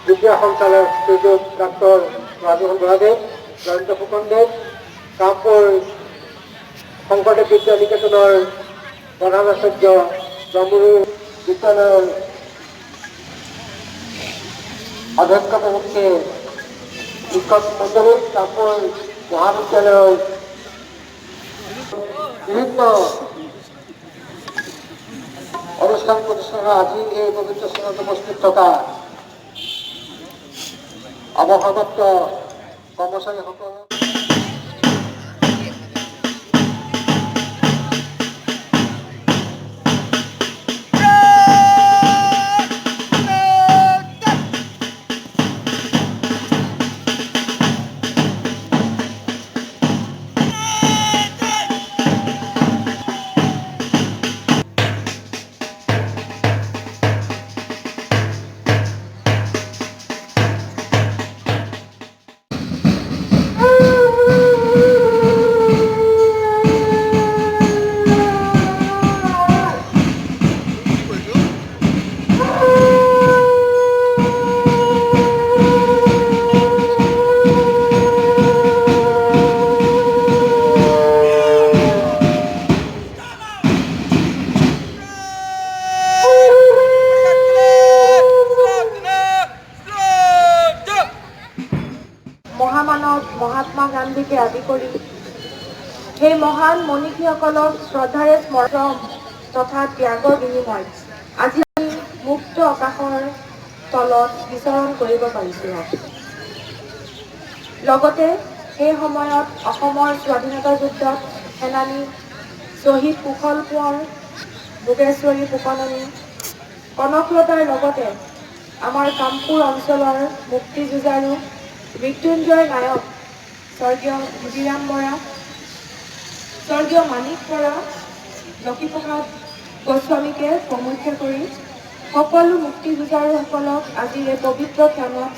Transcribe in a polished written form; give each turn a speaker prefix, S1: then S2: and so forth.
S1: বিদ্যা সঞ্চালক শ্ৰীযুত ডাক্তৰ ৰাজমোহন বৰাদেৱ, জয়ন্ত ফুকনদেৱ, কামপুৰ শংকৰদেৱ বিদ্যা নিকেতনৰ প্ৰধান আচাৰ্য ডমৰু বিদ্যালয়ৰ অধ্যক্ষ প্ৰমুখে শিক্ষক মণ্ডলী, কামপুৰ মহাবিদ্যালয়ৰ বিভিন্ন অনুষ্ঠান প্ৰতিষ্ঠানৰ আজি এই পবিত্ৰ স্থানত উপস্থিত থকা অৱসৰপ্ৰাপ্ত কৰ্মচাৰীসকল,
S2: মহামানৱ মহাত্মা গান্ধীকে আদি কৰি সেই মহান মনীষীসকলক শ্ৰদ্ধাৰে স্মৰণ তথা ত্যাগৰ বিনিময় আজি মুক্ত আকাশৰ তলত বিচৰণ কৰিব পাৰিছোঁ। লগতে সেই সময়ত অসমৰ স্বাধীনতা যুদ্ধত সেনানী শ্বহীদ কুশল কোঁৱৰ, যোগেশ্বৰী ফুকননী, কনকলতাৰ লগতে আমাৰ কামপুৰ অঞ্চলৰ মুক্তিযুঁজাৰু মৃত্যুঞ্জয় নায়ক স্বৰ্গীয় ক্ষুদিৰাম বৰা, স্বৰ্গীয় মাণিক বৰা, লক্ষীপ্ৰসাদ গোস্বামীকে প্ৰমুখ্য কৰি সকলো মুক্তিযুঁজাৰুসকলক আজিৰ এই পবিত্ৰ ক্ষণত